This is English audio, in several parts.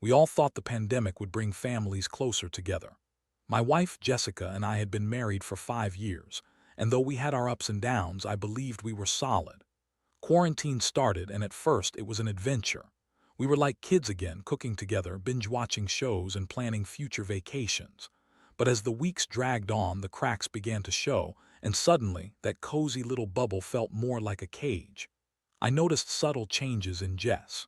We all thought the pandemic would bring families closer together. My wife, Jessica, and I had been married for 5 years, and though we had our ups and downs, I believed we were solid. Quarantine started, and at first it was an adventure. We were like kids again, cooking together, binge-watching shows, and planning future vacations. But as the weeks dragged on, the cracks began to show, and suddenly, that cozy little bubble felt more like a cage. I noticed subtle changes in Jess.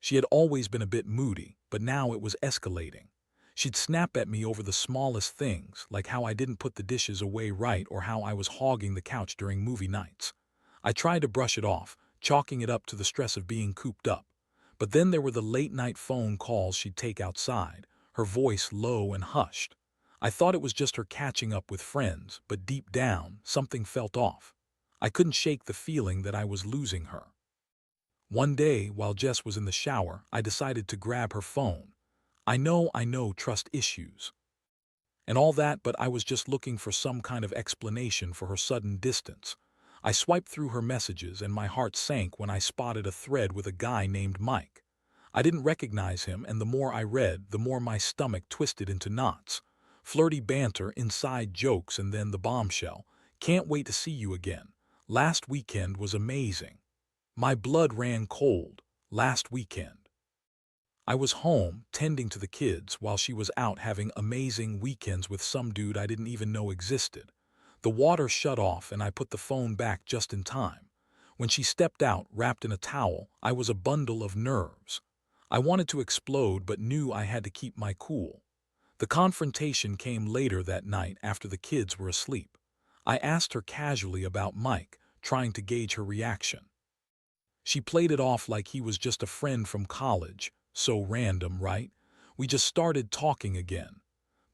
She had always been a bit moody, but now it was escalating. She'd snap at me over the smallest things, like how I didn't put the dishes away right or how I was hogging the couch during movie nights. I tried to brush it off, chalking it up to the stress of being cooped up. But then there were the late-night phone calls she'd take outside, her voice low and hushed. I thought it was just her catching up with friends, but deep down, something felt off. I couldn't shake the feeling that I was losing her. One day, while Jess was in the shower, I decided to grab her phone. I know, trust issues and all that, but I was just looking for some kind of explanation for her sudden distance. I swiped through her messages and my heart sank when I spotted a thread with a guy named Mike. I didn't recognize him, and the more I read, the more my stomach twisted into knots. Flirty banter, inside jokes, and then the bombshell. Can't wait to see you again. Last weekend was amazing. My blood ran cold. Last weekend. I was home, tending to the kids, while she was out having amazing weekends with some dude I didn't even know existed. The water shut off and I put the phone back just in time. When she stepped out, wrapped in a towel, I was a bundle of nerves. I wanted to explode but knew I had to keep my cool. The confrontation came later that night after the kids were asleep. I asked her casually about Mike, trying to gauge her reaction. She played it off like he was just a friend from college. So random, right? We just started talking again.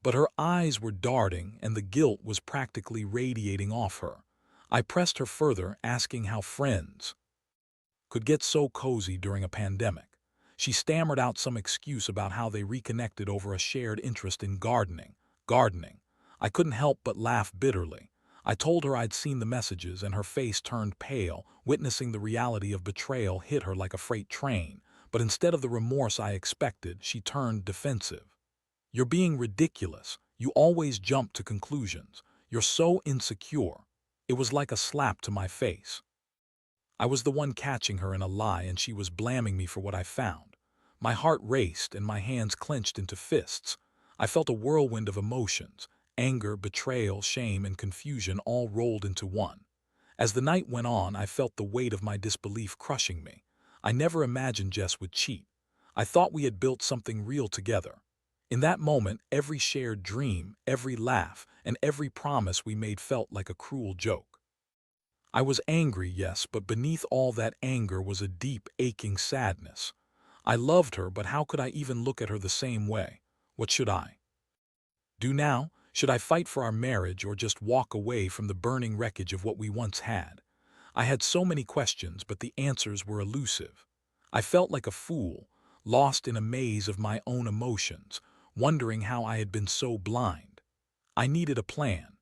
But her eyes were darting and the guilt was practically radiating off her. I pressed her further, asking how friends could get so cozy during a pandemic. She stammered out some excuse about how they reconnected over a shared interest in gardening. Gardening. I couldn't help but laugh bitterly. I told her I'd seen the messages and her face turned pale. Witnessing the reality of betrayal hit her like a freight train. But instead of the remorse I expected, she turned defensive. You're being ridiculous. You always jump to conclusions. You're so insecure. It was like a slap to my face. I was the one catching her in a lie, and she was blaming me for what I found. My heart raced and my hands clenched into fists. I felt a whirlwind of emotions: anger, betrayal, shame, and confusion all rolled into one. As the night went on, I felt the weight of my disbelief crushing me. I never imagined Jess would cheat. I thought we had built something real together. In that moment, every shared dream, every laugh, and every promise we made felt like a cruel joke. I was angry, yes, but beneath all that anger was a deep, aching sadness. I loved her, but how could I even look at her the same way? What should I do now? Should I fight for our marriage or just walk away from the burning wreckage of what we once had? I had so many questions, but the answers were elusive. I felt like a fool, lost in a maze of my own emotions, wondering how I had been so blind. I needed a plan.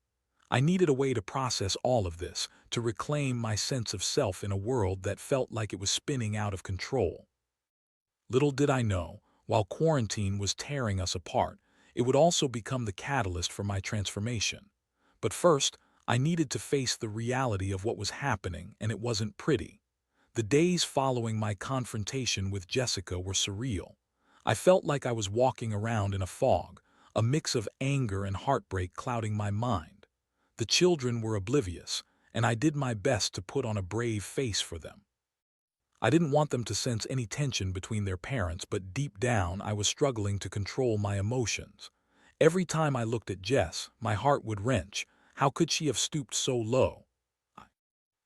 I needed a way to process all of this, to reclaim my sense of self in a world that felt like it was spinning out of control. Little did I know, while quarantine was tearing us apart, it would also become the catalyst for my transformation. But first, I needed to face the reality of what was happening, and it wasn't pretty. The days following my confrontation with Jessica were surreal. I felt like I was walking around in a fog, a mix of anger and heartbreak clouding my mind. The children were oblivious, and I did my best to put on a brave face for them. I didn't want them to sense any tension between their parents, but deep down I was struggling to control my emotions. Every time I looked at Jess, my heart would wrench. How could she have stooped so low? I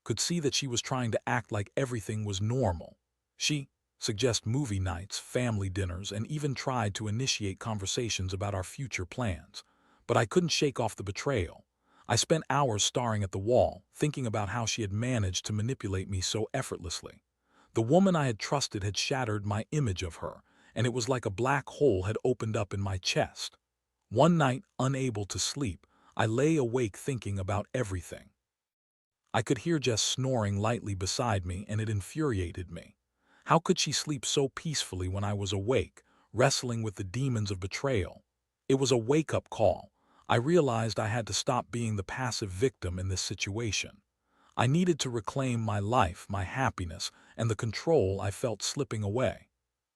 could see that she was trying to act like everything was normal. She suggested movie nights, family dinners, and even tried to initiate conversations about our future plans. But I couldn't shake off the betrayal. I spent hours staring at the wall, thinking about how she had managed to manipulate me so effortlessly. The woman I had trusted had shattered my image of her, and it was like a black hole had opened up in my chest. One night, unable to sleep, I lay awake thinking about everything. I could hear Jess snoring lightly beside me, and it infuriated me. How could she sleep so peacefully when I was awake, wrestling with the demons of betrayal. It was a wake-up call. I realized I had to stop being the passive victim in this situation. I needed to reclaim my life, my happiness, and the control I felt slipping away.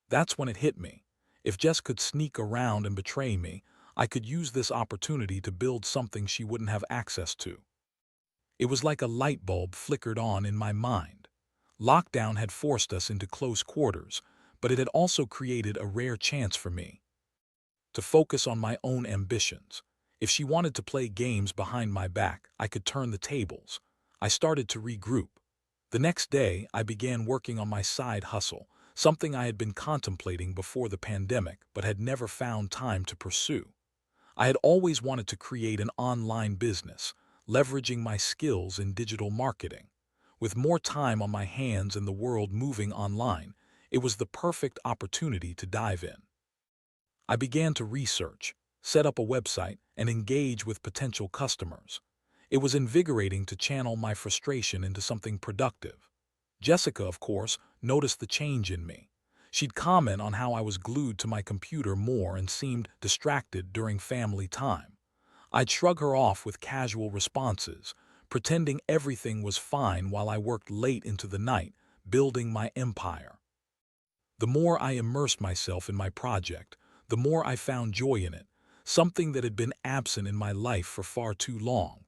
That's when it hit me. If Jess could sneak around and betray me, I could use this opportunity to build something she wouldn't have access to. It was like a light bulb flickered on in my mind. Lockdown had forced us into close quarters, but it had also created a rare chance for me to focus on my own ambitions. If she wanted to play games behind my back, I could turn the tables. I started to regroup. The next day, I began working on my side hustle, something I had been contemplating before the pandemic but had never found time to pursue. I had always wanted to create an online business, leveraging my skills in digital marketing. With more time on my hands and the world moving online, it was the perfect opportunity to dive in. I began to research, set up a website, and engage with potential customers. It was invigorating to channel my frustration into something productive. Jessica, of course, noticed the change in me. She'd comment on how I was glued to my computer more and seemed distracted during family time. I'd shrug her off with casual responses, pretending everything was fine while I worked late into the night, building my empire. The more I immersed myself in my project, the more I found joy in it, something that had been absent in my life for far too long.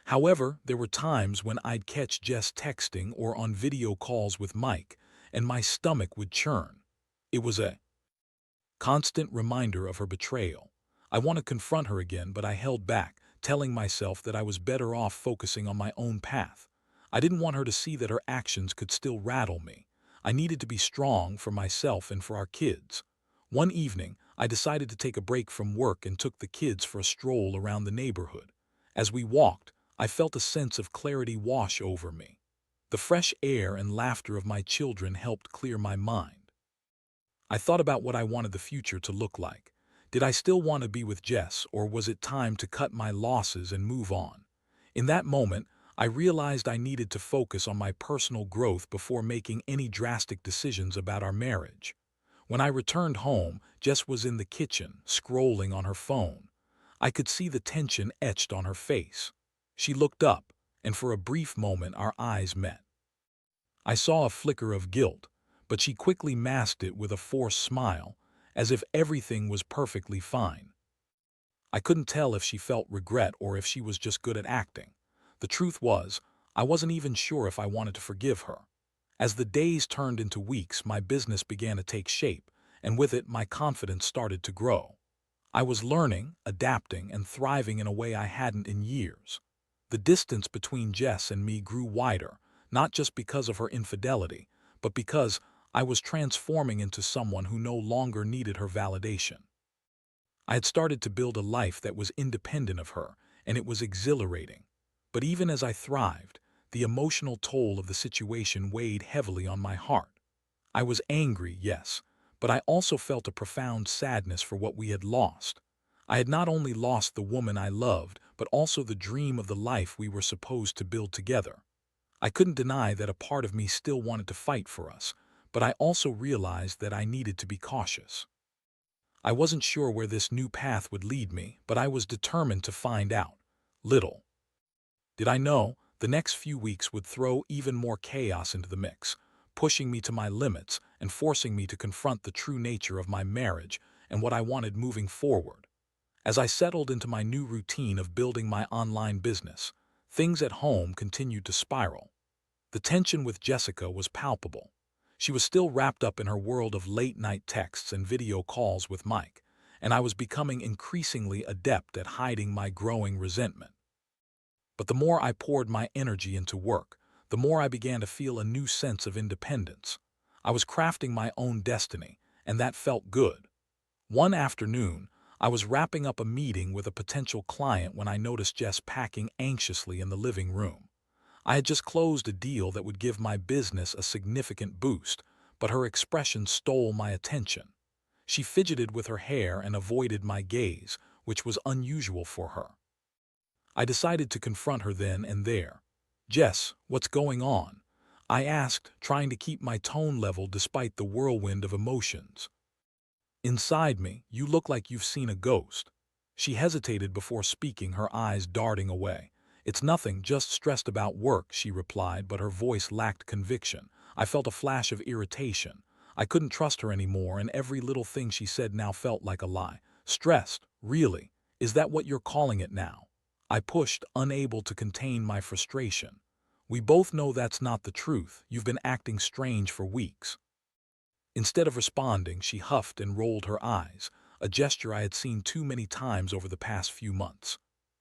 However, there were times when I'd catch Jess texting or on video calls with Mike, and my stomach would churn. It was a constant reminder of her betrayal. I want to confront her again, but I held back, telling myself that I was better off focusing on my own path. I didn't want her to see that her actions could still rattle me. I needed to be strong for myself and for our kids. One evening, I decided to take a break from work and took the kids for a stroll around the neighborhood. As we walked, I felt a sense of clarity wash over me. The fresh air and laughter of my children helped clear my mind. I thought about what I wanted the future to look like. Did I still want to be with Jess, or was it time to cut my losses and move on? In that moment, I realized I needed to focus on my personal growth before making any drastic decisions about our marriage. When I returned home, Jess was in the kitchen, scrolling on her phone. I could see the tension etched on her face. She looked up, and for a brief moment our eyes met. I saw a flicker of guilt, but she quickly masked it with a forced smile, as if everything was perfectly fine. I couldn't tell if she felt regret or if she was just good at acting. The truth was, I wasn't even sure if I wanted to forgive her. As the days turned into weeks, my business began to take shape, and with it, my confidence started to grow. I was learning, adapting, and thriving in a way I hadn't in years. The distance between Jess and me grew wider, not just because of her infidelity, but because I was transforming into someone who no longer needed her validation. I had started to build a life that was independent of her, and it was exhilarating. But even as I thrived, the emotional toll of the situation weighed heavily on my heart. I was angry, yes, but I also felt a profound sadness for what we had lost. I had not only lost the woman I loved, but also the dream of the life we were supposed to build together. I couldn't deny that a part of me still wanted to fight for us, but I also realized that I needed to be cautious. I wasn't sure where this new path would lead me, but I was determined to find out. Little did I know, the next few weeks would throw even more chaos into the mix, pushing me to my limits and forcing me to confront the true nature of my marriage and what I wanted moving forward. As I settled into my new routine of building my online business, things at home continued to spiral. The tension with Jessica was palpable. She was still wrapped up in her world of late-night texts and video calls with Mike, and I was becoming increasingly adept at hiding my growing resentment. But the more I poured my energy into work, the more I began to feel a new sense of independence. I was crafting my own destiny, and that felt good. One afternoon, I was wrapping up a meeting with a potential client when I noticed Jess packing anxiously in the living room. I had just closed a deal that would give my business a significant boost, but her expression stole my attention. She fidgeted with her hair and avoided my gaze, which was unusual for her. I decided to confront her then and there. "Jess, what's going on?" I asked, trying to keep my tone level despite the whirlwind of emotions. Inside me, you look like you've seen a ghost. She hesitated before speaking, her eyes darting away. It's nothing, just stressed about work, she replied, but her voice lacked conviction. I felt a flash of irritation. I couldn't trust her anymore, and every little thing she said now felt like a lie. Stressed? Really? Is that what you're calling it now? I pushed, unable to contain my frustration. We both know that's not the truth. You've been acting strange for weeks. Instead of responding, she huffed and rolled her eyes, a gesture I had seen too many times over the past few months.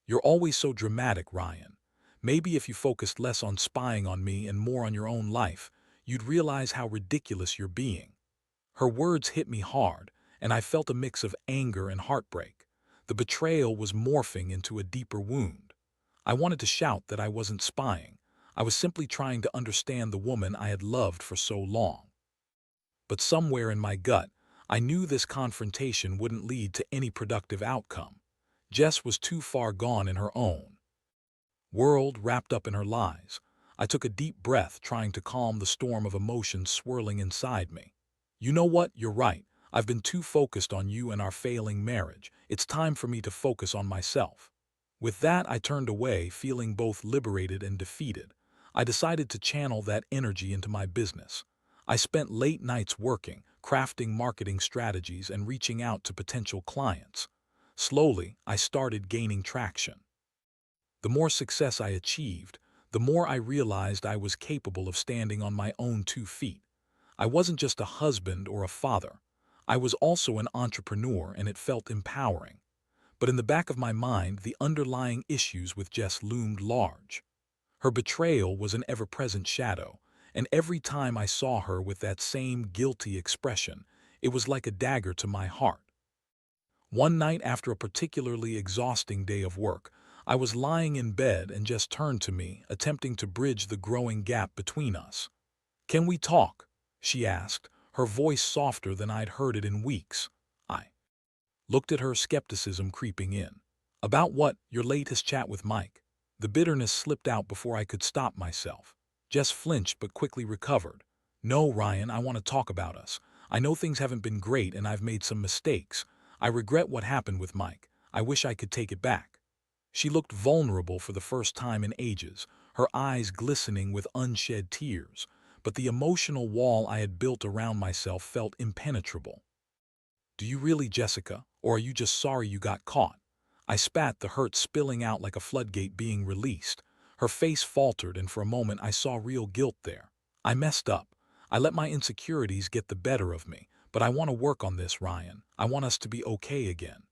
You're always so dramatic, Ryan. Maybe if you focused less on spying on me and more on your own life, you'd realize how ridiculous you're being. Her words hit me hard, and I felt a mix of anger and heartbreak. The betrayal was morphing into a deeper wound. I wanted to shout that I wasn't spying. I was simply trying to understand the woman I had loved for so long. But somewhere in my gut, I knew this confrontation wouldn't lead to any productive outcome. Jess was too far gone in her own world, wrapped up in her lies. I took a deep breath, trying to calm the storm of emotions swirling inside me. You know what? You're right. I've been too focused on you and our failing marriage. It's time for me to focus on myself. With that, I turned away, feeling both liberated and defeated. I decided to channel that energy into my business. I spent late nights working, crafting marketing strategies, and reaching out to potential clients. Slowly, I started gaining traction. The more success I achieved, the more I realized I was capable of standing on my own 2 feet. I wasn't just a husband or a father. I was also an entrepreneur, and it felt empowering. But in the back of my mind, the underlying issues with Jess loomed large. Her betrayal was an ever-present shadow, and every time I saw her with that same guilty expression, it was like a dagger to my heart. One night, after a particularly exhausting day of work, I was lying in bed and Jess turned to me, attempting to bridge the growing gap between us. "Can we talk?" she asked, her voice softer than I'd heard it in weeks. I looked at her, skepticism creeping in. "About what? Your latest chat with Mike?" The bitterness slipped out before I could stop myself. Jess flinched but quickly recovered. "No, Ryan, I want to talk about us. I know things haven't been great and I've made some mistakes. I regret what happened with Mike. I wish I could take it back." She looked vulnerable for the first time in ages, her eyes glistening with unshed tears, but the emotional wall I had built around myself felt impenetrable. "Do you really, Jessica, or are you just sorry you got caught?" I spat, the hurt spilling out like a floodgate being released. Her face faltered, and for a moment I saw real guilt there. "I messed up. I let my insecurities get the better of me, but I want to work on this, Ryan. I want us to be okay again."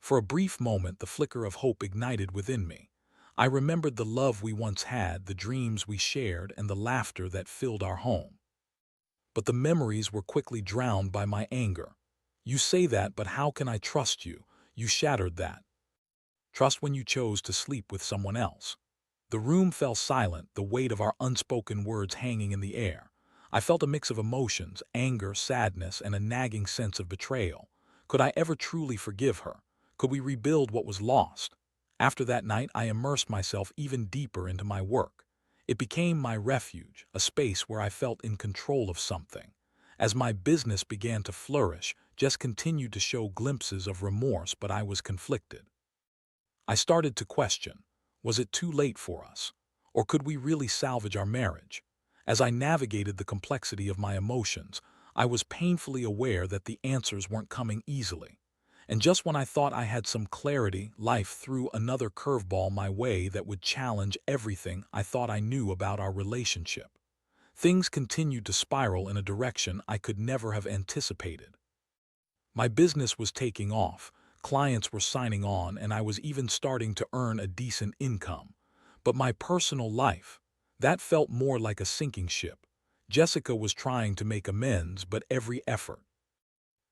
For a brief moment, the flicker of hope ignited within me. I remembered the love we once had, the dreams we shared, and the laughter that filled our home. But the memories were quickly drowned by my anger. "You say that, but how can I trust you? You shattered that trust when you chose to sleep with someone else." The room fell silent, the weight of our unspoken words hanging in the air. I felt a mix of emotions, anger, sadness, and a nagging sense of betrayal. Could I ever truly forgive her? Could we rebuild what was lost? After that night, I immersed myself even deeper into my work. It became my refuge, a space where I felt in control of something. As my business began to flourish, Jess continued to show glimpses of remorse, but I was conflicted. I started to question, was it too late for us? Or could we really salvage our marriage? As I navigated the complexity of my emotions, I was painfully aware that the answers weren't coming easily. And just when I thought I had some clarity, life threw another curveball my way that would challenge everything I thought I knew about our relationship. Things continued to spiral in a direction I could never have anticipated. My business was taking off, clients were signing on, and I was even starting to earn a decent income. But my personal life, that felt more like a sinking ship. Jessica was trying to make amends, but every effort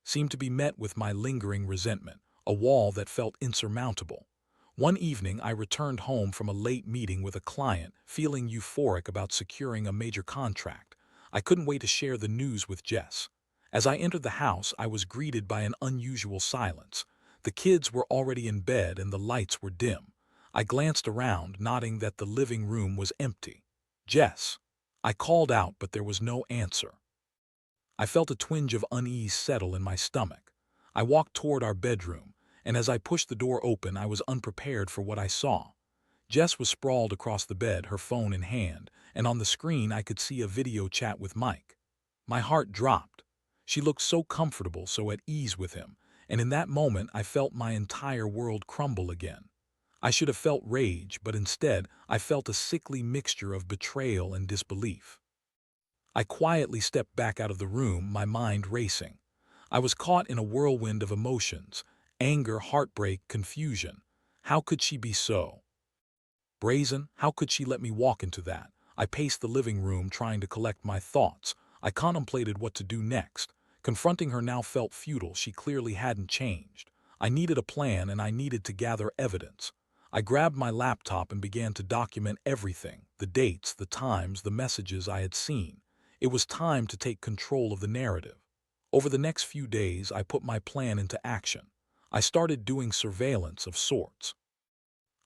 seemed to be met with my lingering resentment, a wall that felt insurmountable. One evening, I returned home from a late meeting with a client, feeling euphoric about securing a major contract. I couldn't wait to share the news with Jess. As I entered the house, I was greeted by an unusual silence. The kids were already in bed and the lights were dim. I glanced around, noting that the living room was empty. "Jess," I called out, but there was no answer. I felt a twinge of unease settle in my stomach. I walked toward our bedroom, and as I pushed the door open, I was unprepared for what I saw. Jess was sprawled across the bed, her phone in hand, and on the screen I could see a video chat with Mike. My heart dropped. She looked so comfortable, so at ease with him, and in that moment I felt my entire world crumble again. I should have felt rage, but instead I felt a sickly mixture of betrayal and disbelief. I quietly stepped back out of the room, my mind racing. I was caught in a whirlwind of emotions: anger, heartbreak, confusion. How could she be so brazen? How could she let me walk into that? I paced the living room, trying to collect my thoughts. I contemplated what to do next. Confronting her now felt futile. She clearly hadn't changed. I needed a plan, and I needed to gather evidence. I grabbed my laptop and began to document everything: the dates, the times, the messages I had seen. It was time to take control of the narrative. Over the next few days, I put my plan into action. I started doing surveillance of sorts.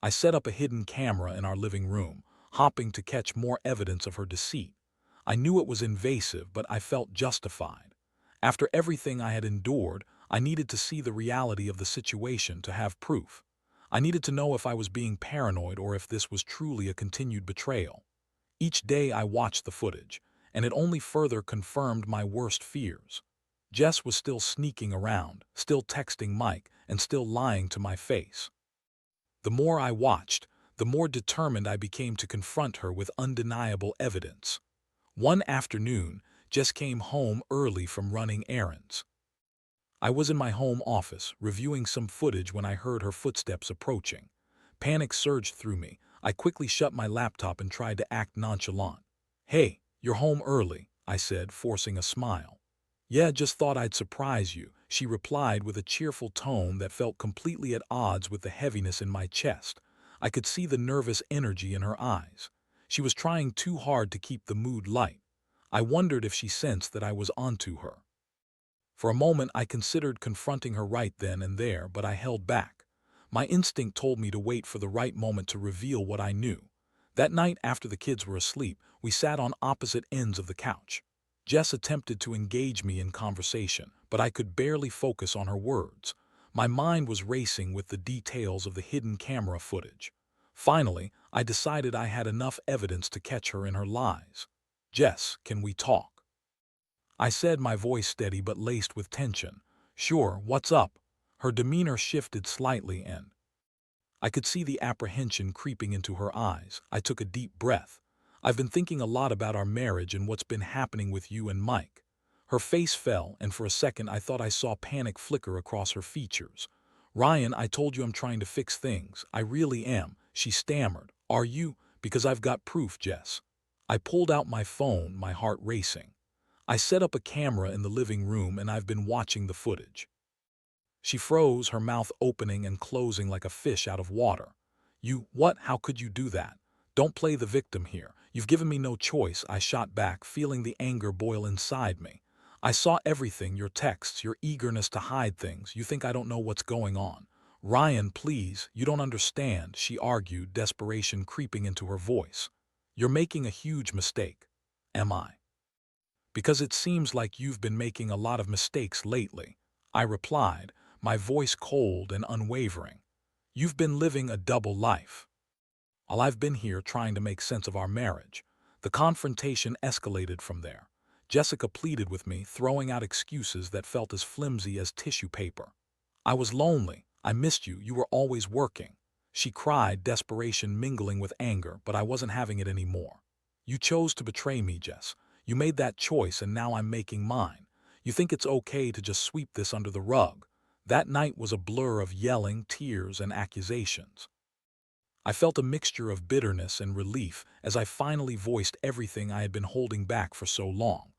I set up a hidden camera in our living room, hoping to catch more evidence of her deceit. I knew it was invasive, but I felt justified. After everything I had endured, I needed to see the reality of the situation to have proof. I needed to know if I was being paranoid or if this was truly a continued betrayal. Each day I watched the footage, and it only further confirmed my worst fears. Jess was still sneaking around, still texting Mike, and still lying to my face. The more I watched, the more determined I became to confront her with undeniable evidence. One afternoon, Jess came home early from running errands. I was in my home office, reviewing some footage, when I heard her footsteps approaching. Panic surged through me. I quickly shut my laptop and tried to act nonchalant. "Hey, you're home early," I said, forcing a smile. "Yeah, just thought I'd surprise you," she replied with a cheerful tone that felt completely at odds with the heaviness in my chest. I could see the nervous energy in her eyes. She was trying too hard to keep the mood light. I wondered if she sensed that I was onto her. For a moment I considered confronting her right then and there, but I held back. My instinct told me to wait for the right moment to reveal what I knew. That night, after the kids were asleep, we sat on opposite ends of the couch. Jess attempted to engage me in conversation, but I could barely focus on her words. My mind was racing with the details of the hidden camera footage. Finally, I decided I had enough evidence to catch her in her lies. "Jess, can we talk?" I said, my voice steady but laced with tension. "Sure, what's up?" Her demeanor shifted slightly, and I could see the apprehension creeping into her eyes. I took a deep breath. "I've been thinking a lot about our marriage and what's been happening with you and Mike." Her face fell, and for a second I thought I saw panic flicker across her features. "Ryan, I told you I'm trying to fix things. I really am," she stammered. "Are you?" "Because I've got proof, Jess." I pulled out my phone, my heart racing. "I set up a camera in the living room and I've been watching the footage." She froze, her mouth opening and closing like a fish out of water. "You, what? How could you do that? Don't play the victim here. You've given me no choice," I shot back, feeling the anger boil inside me. "I saw everything: your texts, your eagerness to hide things. You think I don't know what's going on?" "Ryan, please, you don't understand," she argued, desperation creeping into her voice. "You're making a huge mistake." "Am I?" "Because it seems like you've been making a lot of mistakes lately," I replied, my voice cold and unwavering. "You've been living a double life, while I've been here trying to make sense of our marriage." The confrontation escalated from there. Jessica pleaded with me, throwing out excuses that felt as flimsy as tissue paper. "I was lonely. I missed you. You were always working." She cried, desperation mingling with anger, but I wasn't having it anymore. "You chose to betray me, Jess. You made that choice, and now I'm making mine. You think it's okay to just sweep this under the rug?" That night was a blur of yelling, tears, and accusations. I felt a mixture of bitterness and relief as I finally voiced everything I had been holding back for so long.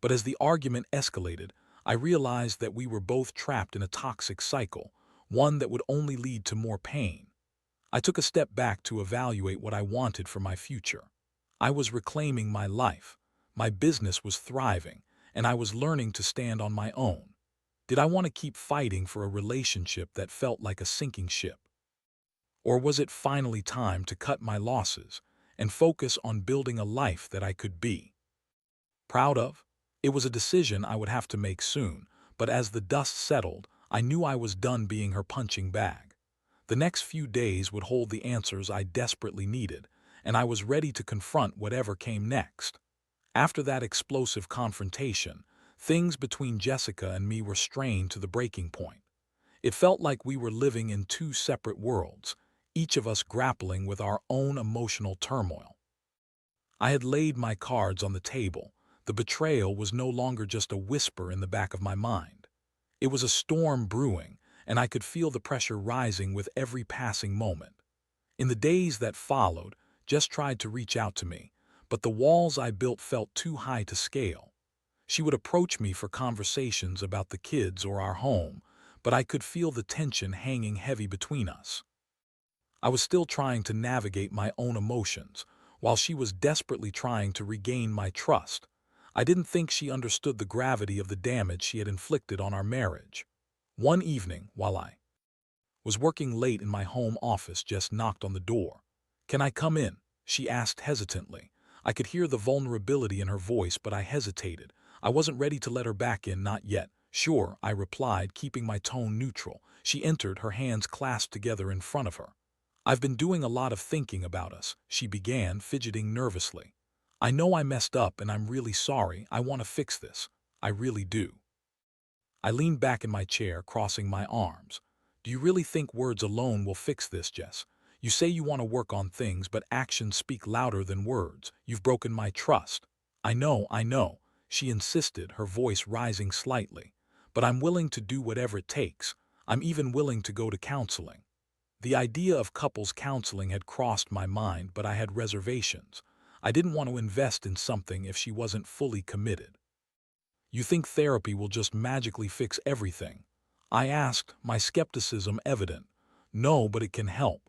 But as the argument escalated, I realized that we were both trapped in a toxic cycle, one that would only lead to more pain. I took a step back to evaluate what I wanted for my future. I was reclaiming my life. My business was thriving, and I was learning to stand on my own. Did I want to keep fighting for a relationship that felt like a sinking ship? Or was it finally time to cut my losses and focus on building a life that I could be proud of? It was a decision I would have to make soon, but as the dust settled, I knew I was done being her punching bag. The next few days would hold the answers I desperately needed, and I was ready to confront whatever came next. After that explosive confrontation, things between Jessica and me were strained to the breaking point. It felt like we were living in two separate worlds, each of us grappling with our own emotional turmoil. I had laid my cards on the table. The betrayal was no longer just a whisper in the back of my mind. It was a storm brewing, and I could feel the pressure rising with every passing moment. In the days that followed, Jess tried to reach out to me, but the walls I built felt too high to scale. She would approach me for conversations about the kids or our home, but I could feel the tension hanging heavy between us. I was still trying to navigate my own emotions, while she was desperately trying to regain my trust. I didn't think she understood the gravity of the damage she had inflicted on our marriage. One evening, while I was working late in my home office, Jess knocked on the door. "Can I come in?" she asked hesitantly. I could hear the vulnerability in her voice, but I hesitated. I wasn't ready to let her back in, not yet. "Sure," I replied, keeping my tone neutral. She entered, her hands clasped together in front of her. "I've been doing a lot of thinking about us," she began, fidgeting nervously. "I know I messed up and I'm really sorry. I want to fix this. I really do." I leaned back in my chair, crossing my arms. "Do you really think words alone will fix this, Jess? You say you want to work on things, but actions speak louder than words. You've broken my trust." I know," she insisted, her voice rising slightly. "But I'm willing to do whatever it takes. I'm even willing to go to counseling." The idea of couples counseling had crossed my mind, but I had reservations. I didn't want to invest in something if she wasn't fully committed. "You think therapy will just magically fix everything?" I asked, my skepticism evident. "No, but it can help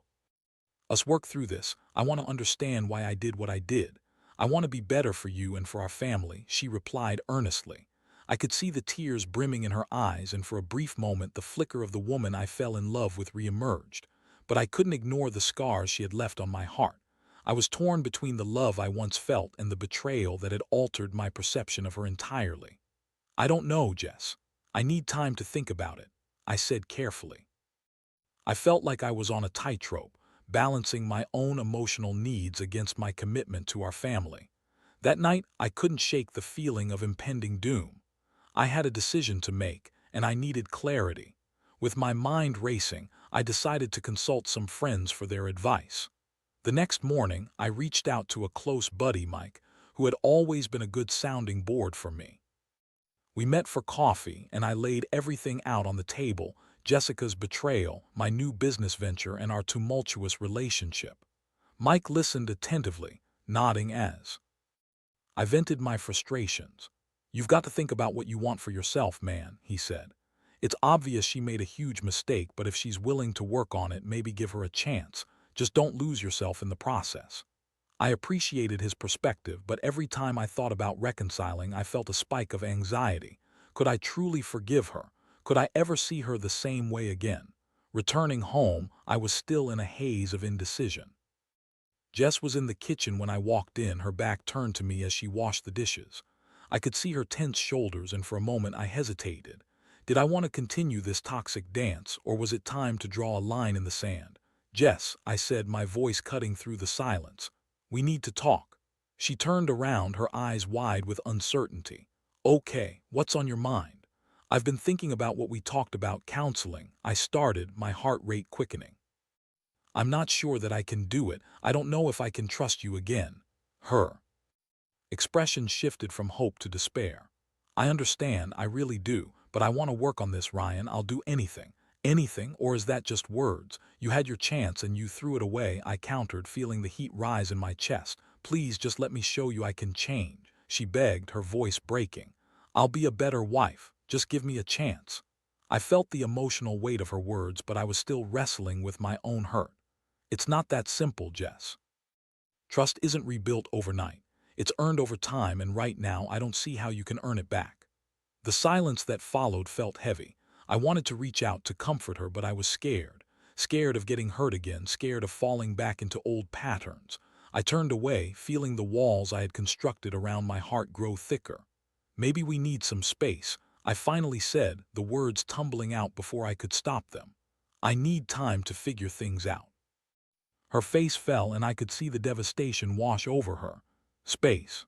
us work through this. I want to understand why I did what I did. I want to be better for you and for our family," she replied earnestly. I could see the tears brimming in her eyes, and for a brief moment the flicker of the woman I fell in love with reemerged. But I couldn't ignore the scars she had left on my heart. I was torn between the love I once felt and the betrayal that had altered my perception of her entirely. "I don't know, Jess. I need time to think about it," I said carefully. I felt like I was on a tightrope, balancing my own emotional needs against my commitment to our family. That night, I couldn't shake the feeling of impending doom. I had a decision to make, and I needed clarity. With my mind racing, I decided to consult some friends for their advice. The next morning, I reached out to a close buddy, Mike, who had always been a good sounding board for me. We met for coffee, and I laid everything out on the table: Jessica's betrayal, my new business venture, and our tumultuous relationship. Mike listened attentively, nodding as I vented my frustrations. "You've got to think about what you want for yourself, man," he said. "It's obvious she made a huge mistake, but if she's willing to work on it, maybe give her a chance. Just don't lose yourself in the process." I appreciated his perspective, but every time I thought about reconciling, I felt a spike of anxiety. Could I truly forgive her? Could I ever see her the same way again? Returning home, I was still in a haze of indecision. Jess was in the kitchen when I walked in, her back turned to me as she washed the dishes. I could see her tense shoulders, and for a moment I hesitated. Did I want to continue this toxic dance, or was it time to draw a line in the sand? "Jess," I said, my voice cutting through the silence, "we need to talk." She turned around, her eyes wide with uncertainty. "Okay, what's on your mind?" "I've been thinking about what we talked about counseling," I started, my heart rate quickening. "I'm not sure that I can do it. I don't know if I can trust you again." Her expression shifted from hope to despair. "I understand, I really do, but I want to work on this, Ryan. I'll do anything." "Anything, or is that just words? You had your chance and you threw it away," I countered, feeling the heat rise in my chest. "Please just let me show you I can change," she begged, her voice breaking. "I'll be a better wife. Just give me a chance." I felt the emotional weight of her words, but I was still wrestling with my own hurt. "It's not that simple, Jess. Trust isn't rebuilt overnight. It's earned over time, and right now I don't see how you can earn it back." The silence that followed felt heavy. I wanted to reach out to comfort her, but I was scared. Scared of getting hurt again, scared of falling back into old patterns. I turned away, feeling the walls I had constructed around my heart grow thicker. "Maybe we need some space," I finally said, the words tumbling out before I could stop them. I need time to figure things out. Her face fell and I could see the devastation wash over her. Space.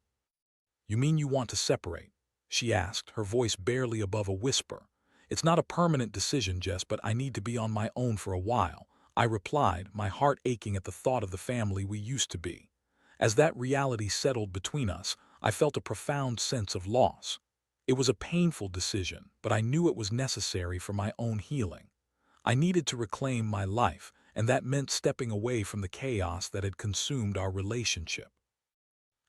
You mean you want to separate? She asked, her voice barely above a whisper. It's not a permanent decision, Jess, but I need to be on my own for a while, I replied, my heart aching at the thought of the family we used to be. As that reality settled between us, I felt a profound sense of loss. It was a painful decision, but I knew it was necessary for my own healing. I needed to reclaim my life, and that meant stepping away from the chaos that had consumed our relationship.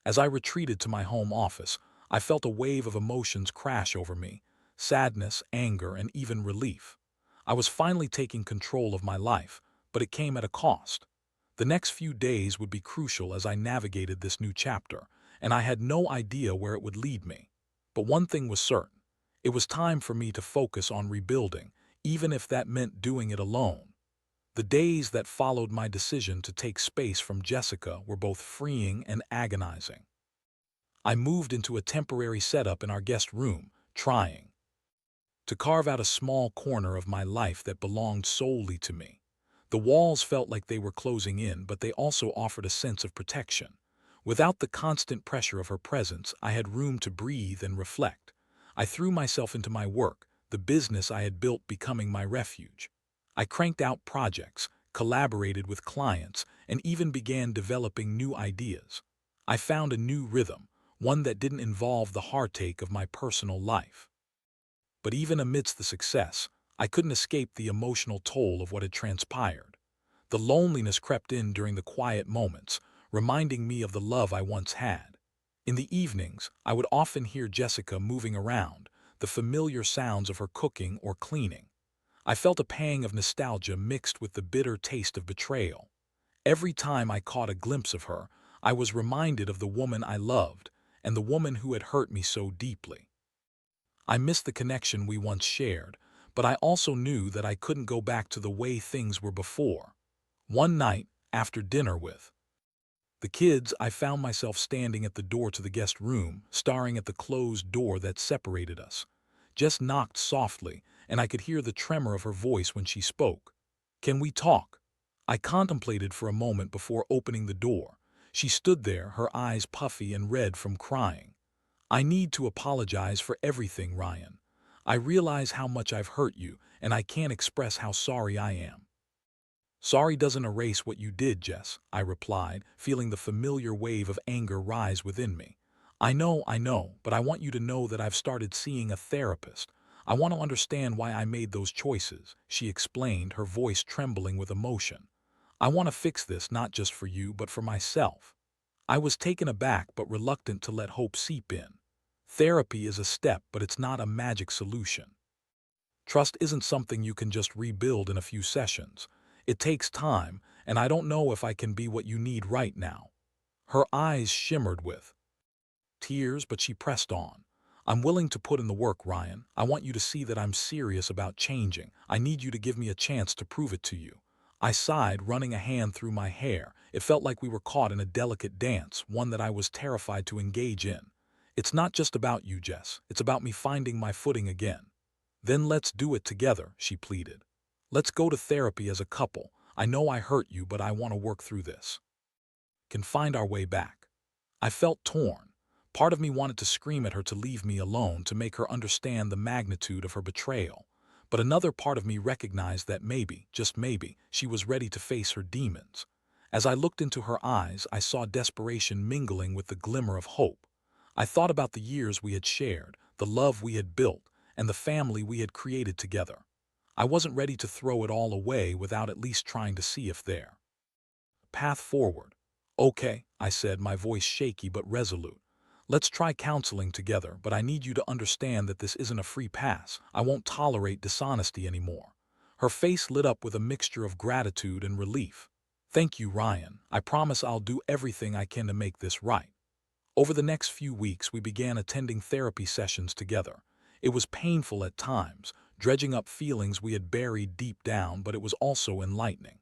As I retreated to my home office, I felt a wave of emotions crash over me: sadness, anger, and even relief. I was finally taking control of my life, but it came at a cost. The next few days would be crucial as I navigated this new chapter, and I had no idea where it would lead me. But one thing was certain: it was time for me to focus on rebuilding, even if that meant doing it alone. The days that followed my decision to take space from Jessica were both freeing and agonizing. I moved into a temporary setup in our guest room, trying to carve out a small corner of my life that belonged solely to me. The walls felt like they were closing in, but they also offered a sense of protection. Without the constant pressure of her presence, I had room to breathe and reflect. I threw myself into my work, the business I had built becoming my refuge. I cranked out projects, collaborated with clients, and even began developing new ideas. I found a new rhythm, one that didn't involve the heartache of my personal life. But even amidst the success, I couldn't escape the emotional toll of what had transpired. The loneliness crept in during the quiet moments, reminding me of the love I once had. In the evenings, I would often hear Jessica moving around, the familiar sounds of her cooking or cleaning. I felt a pang of nostalgia mixed with the bitter taste of betrayal. Every time I caught a glimpse of her, I was reminded of the woman I loved and the woman who had hurt me so deeply. I missed the connection we once shared, but I also knew that I couldn't go back to the way things were before. One night, after dinner with the kids, I found myself standing at the door to the guest room, staring at the closed door that separated us. Jess knocked softly, and I could hear the tremor of her voice when she spoke. "Can we talk?" I contemplated for a moment before opening the door. She stood there, her eyes puffy and red from crying. "I need to apologize for everything, Ryan. I realize how much I've hurt you, and I can't express how sorry I am." "Sorry doesn't erase what you did, Jess," I replied, feeling the familiar wave of anger rise within me. I know, but I want you to know that I've started seeing a therapist. I want to understand why I made those choices," she explained, her voice trembling with emotion. "I want to fix this not just for you, but for myself." I was taken aback but reluctant to let hope seep in. Therapy is a step, but it's not a magic solution. Trust isn't something you can just rebuild in a few sessions. It takes time, and I don't know if I can be what you need right now. Her eyes shimmered with tears, but she pressed on. "I'm willing to put in the work, Ryan. I want you to see that I'm serious about changing. I need you to give me a chance to prove it to you." I sighed, running a hand through my hair. It felt like we were caught in a delicate dance, one that I was terrified to engage in. "It's not just about you, Jess. It's about me finding my footing again." "Then let's do it together," she pleaded. "Let's go to therapy as a couple. I know I hurt you, but I want to work through this. Can find our way back." I felt torn. Part of me wanted to scream at her to leave me alone, to make her understand the magnitude of her betrayal. But another part of me recognized that maybe, just maybe, she was ready to face her demons. As I looked into her eyes, I saw desperation mingling with the glimmer of hope. I thought about the years we had shared, the love we had built, and the family we had created together. I wasn't ready to throw it all away without at least trying to see if there path forward. "Okay," I said, my voice shaky but resolute. "Let's try counseling together, but I need you to understand that this isn't a free pass. I won't tolerate dishonesty anymore." Her face lit up with a mixture of gratitude and relief. "Thank you, Ryan. I promise I'll do everything I can to make this right." Over the next few weeks, we began attending therapy sessions together. It was painful at times, dredging up feelings we had buried deep down, but it was also enlightening.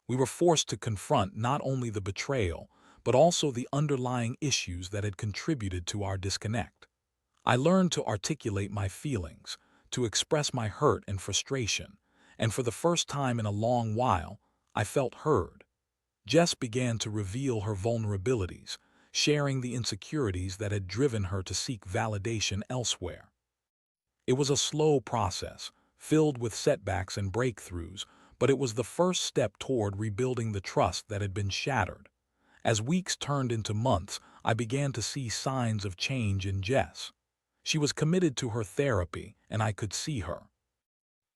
We were forced to confront not only the betrayal, but also the underlying issues that had contributed to our disconnect. I learned to articulate my feelings, to express my hurt and frustration, and for the first time in a long while, I felt heard. Jess began to reveal her vulnerabilities, sharing the insecurities that had driven her to seek validation elsewhere. It was a slow process, filled with setbacks and breakthroughs, but it was the first step toward rebuilding the trust that had been shattered. As weeks turned into months, I began to see signs of change in Jess. She was committed to her therapy, and I could see her.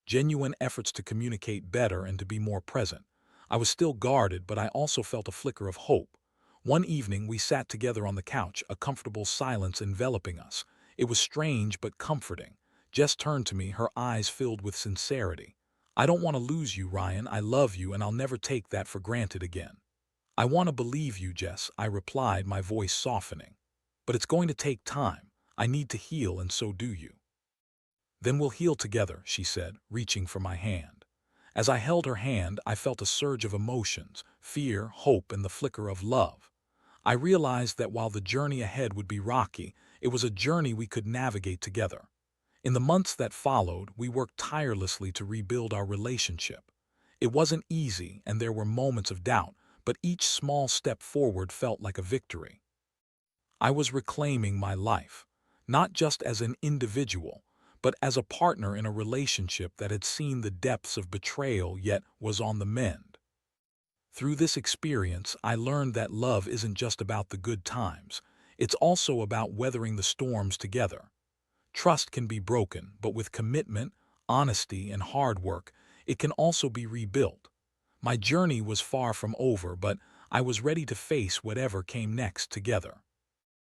Genuine efforts to communicate better and to be more present. I was still guarded, but I also felt a flicker of hope. One evening, we sat together on the couch, a comfortable silence enveloping us. It was strange but comforting. Jess turned to me, her eyes filled with sincerity. "I don't want to lose you, Ryan. I love you, and I'll never take that for granted again." "I want to believe you, Jess," I replied, my voice softening. "But it's going to take time. I need to heal, and so do you." "Then we'll heal together," she said, reaching for my hand. As I held her hand, I felt a surge of emotions, fear, hope, and the flicker of love. I realized that while the journey ahead would be rocky, it was a journey we could navigate together. In the months that followed, we worked tirelessly to rebuild our relationship. It wasn't easy, and there were moments of doubt, but each small step forward felt like a victory. I was reclaiming my life, not just as an individual, but as a partner in a relationship that had seen the depths of betrayal yet was on the mend. Through this experience, I learned that love isn't just about the good times. It's also about weathering the storms together. Trust can be broken, but with commitment, honesty, and hard work, it can also be rebuilt. My journey was far from over, but I was ready to face whatever came next together.